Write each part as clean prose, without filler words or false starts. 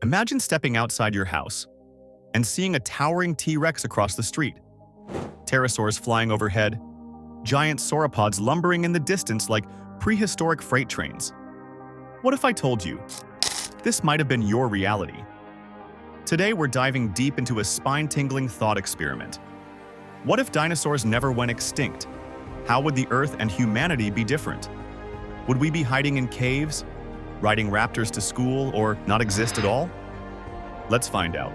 Imagine stepping outside your house and seeing a towering T-Rex across the street, pterosaurs flying overhead, giant sauropods lumbering in the distance like prehistoric freight trains. What if I told you this might have been your reality? Today we're diving deep into a spine-tingling thought experiment. What if dinosaurs never went extinct? How would the Earth and humanity be different? Would we be hiding in caves, riding raptors to school, or not exist at all? Let's find out.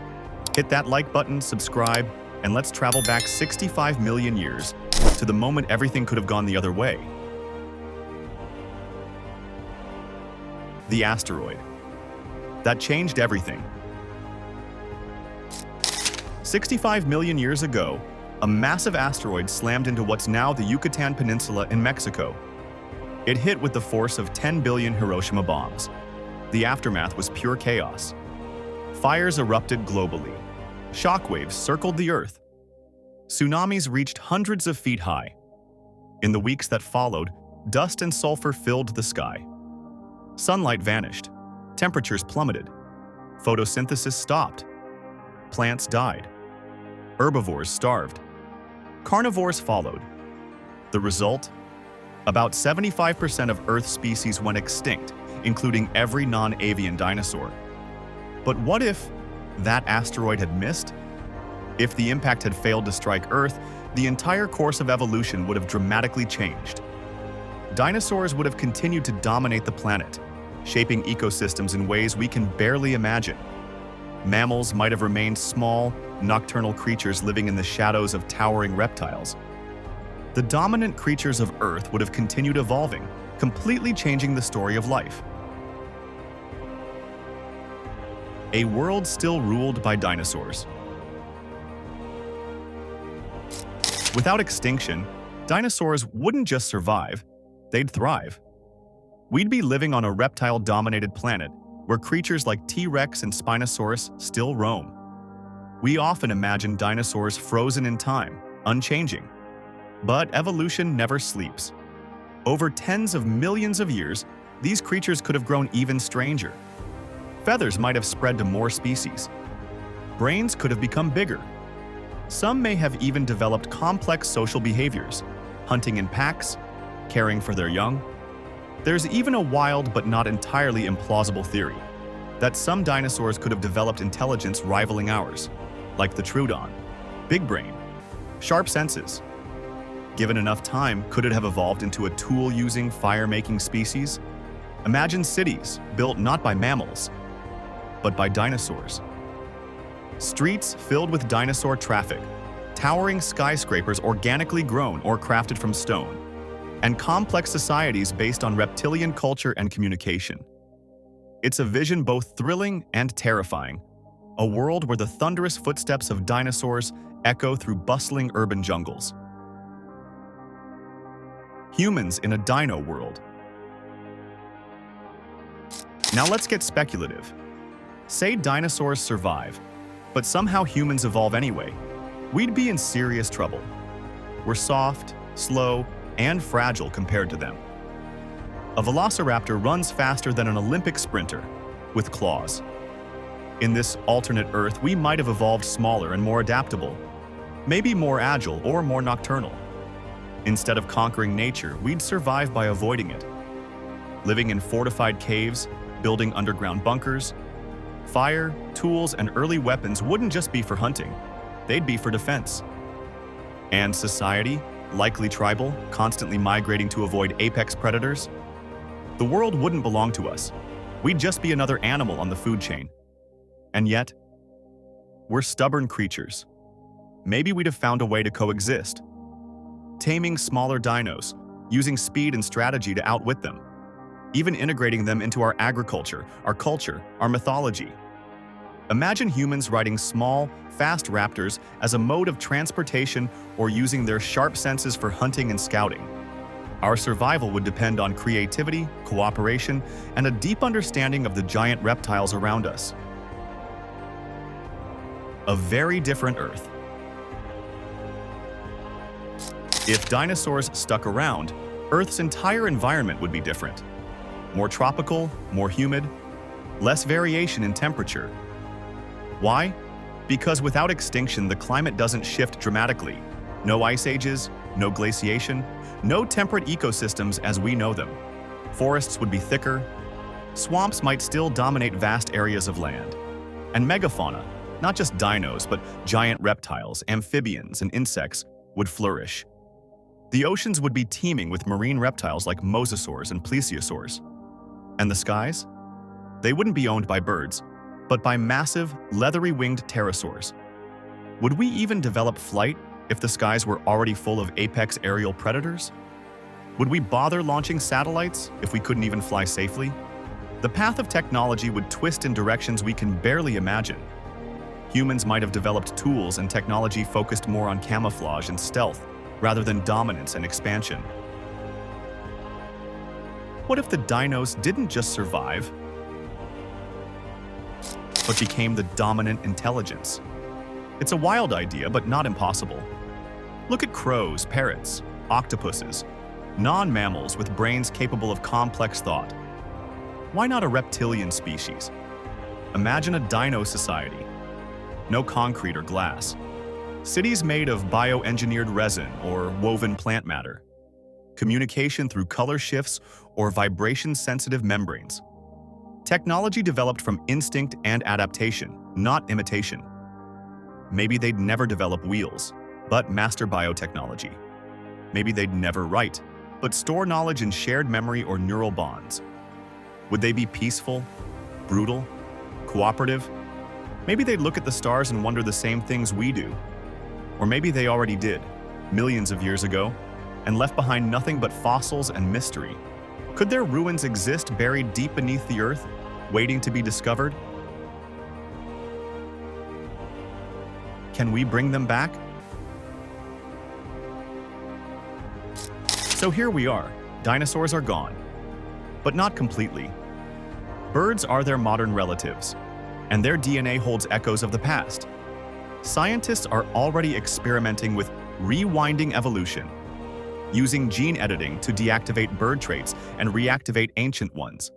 Hit that like button, subscribe, and let's travel back 65 million years to the moment everything could have gone the other way. The asteroid. That changed everything. 65 million years ago, a massive asteroid slammed into what's now the Yucatan Peninsula in Mexico. It hit with the force of 10 billion Hiroshima bombs. The aftermath was pure chaos. Fires erupted globally. Shockwaves circled the Earth. Tsunamis reached hundreds of feet high. In the weeks that followed, dust and sulfur filled the sky. Sunlight vanished. Temperatures plummeted. Photosynthesis stopped. Plants died. Herbivores starved. Carnivores followed. The result? About 75% of Earth's species went extinct, including every non-avian dinosaur. But what if that asteroid had missed? If the impact had failed to strike Earth, the entire course of evolution would have dramatically changed. Dinosaurs would have continued to dominate the planet, shaping ecosystems in ways we can barely imagine. Mammals might have remained small, nocturnal creatures living in the shadows of towering reptiles. The dominant creatures of Earth would have continued evolving, completely changing the story of life. A world still ruled by dinosaurs. Without extinction, dinosaurs wouldn't just survive, they'd thrive. We'd be living on a reptile-dominated planet where creatures like T-Rex and Spinosaurus still roam. We often imagine dinosaurs frozen in time, unchanging. But evolution never sleeps. Over tens of millions of years, these creatures could have grown even stranger. Feathers might have spread to more species. Brains could have become bigger. Some may have even developed complex social behaviors, hunting in packs, caring for their young. There's even a wild but not entirely implausible theory that some dinosaurs could have developed intelligence rivaling ours, like the Troodon, big brain, sharp senses. Given enough time, could it have evolved into a tool-using, fire-making species? Imagine cities built not by mammals, but by dinosaurs. Streets filled with dinosaur traffic, towering skyscrapers organically grown or crafted from stone, and complex societies based on reptilian culture and communication. It's a vision both thrilling and terrifying, a world where the thunderous footsteps of dinosaurs echo through bustling urban jungles. Humans in a dino world. Now let's get speculative. Say dinosaurs survive, but somehow humans evolve anyway. We'd be in serious trouble. We're soft, slow, and fragile compared to them. A velociraptor runs faster than an Olympic sprinter, with claws. In this alternate Earth, we might have evolved smaller and more adaptable, maybe more agile or more nocturnal. Instead of conquering nature, we'd survive by avoiding it. Living in fortified caves, building underground bunkers. Fire, tools, and early weapons wouldn't just be for hunting, they'd be for defense. And society, likely tribal, constantly migrating to avoid apex predators. The world wouldn't belong to us. We'd just be another animal on the food chain. And yet, we're stubborn creatures. Maybe we'd have found a way to coexist. Taming smaller dinos, using speed and strategy to outwit them. Even integrating them into our agriculture, our culture, our mythology. Imagine humans riding small, fast raptors as a mode of transportation or using their sharp senses for hunting and scouting. Our survival would depend on creativity, cooperation, and a deep understanding of the giant reptiles around us. A very different Earth. If dinosaurs stuck around, Earth's entire environment would be different. More tropical, more humid. less variation in temperature. Why? Because without extinction, the climate doesn't shift dramatically. No ice ages, no glaciation, no temperate ecosystems as we know them. Forests would be thicker, swamps might still dominate vast areas of land, and megafauna, not just dinos, but giant reptiles, amphibians, and insects, would flourish. The oceans would be teeming with marine reptiles like mosasaurs and plesiosaurs. And the skies? They wouldn't be owned by birds, but by massive, leathery-winged pterosaurs. Would we even develop flight if the skies were already full of apex aerial predators? Would we bother launching satellites if we couldn't even fly safely? The path of technology would twist in directions we can barely imagine. Humans might have developed tools and technology focused more on camouflage and stealth, rather than dominance and expansion. What if the dinos didn't just survive, but became the dominant intelligence? It's a wild idea, but not impossible. Look at crows, parrots, octopuses, non-mammals with brains capable of complex thought. Why not a reptilian species? Imagine a dino society. No concrete or glass. Cities made of bioengineered resin or woven plant matter. Communication through color shifts or vibration-sensitive membranes. Technology developed from instinct and adaptation, not imitation. Maybe they'd never develop wheels, but master biotechnology. Maybe they'd never write, but store knowledge in shared memory or neural bonds. Would they be peaceful, brutal, cooperative? Maybe they'd look at the stars and wonder the same things we do. Or maybe they already did, millions of years ago, and left behind nothing but fossils and mystery. Could their ruins exist buried deep beneath the earth, waiting to be discovered? Can we bring them back? So here we are. Dinosaurs are gone. But not completely. Birds are their modern relatives, and their DNA holds echoes of the past. Scientists are already experimenting with rewinding evolution, using gene editing to deactivate bird traits and reactivate ancient ones.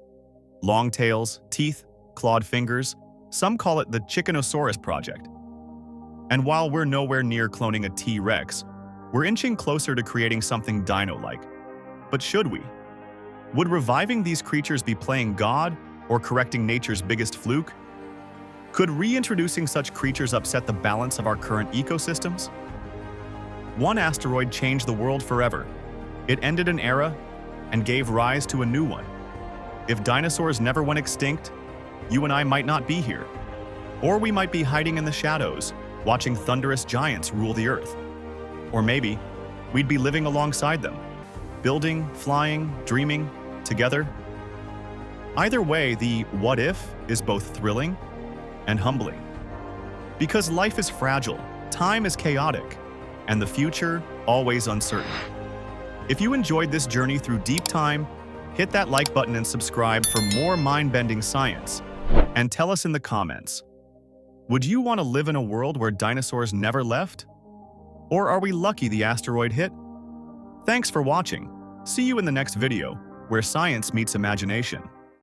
Long tails, teeth, clawed fingers, some call it the Chickenosaurus project. And while we're nowhere near cloning a T-Rex, we're inching closer to creating something dino-like. But should we? Would reviving these creatures be playing God or correcting nature's biggest fluke? Could reintroducing such creatures upset the balance of our current ecosystems? One asteroid changed the world forever. It ended an era and gave rise to a new one. If dinosaurs never went extinct, you and I might not be here. Or we might be hiding in the shadows, watching thunderous giants rule the earth. Or maybe we'd be living alongside them, building, flying, dreaming, together. Either way, the what if is both thrilling and humbling. Because life is fragile, time is chaotic, and the future always uncertain. If you enjoyed this journey through deep time, hit that like button and subscribe for more mind-bending science. And tell us in the comments, would you want to live in a world where dinosaurs never left? Or are we lucky the asteroid hit? Thanks for watching. See you in the next video, where science meets imagination.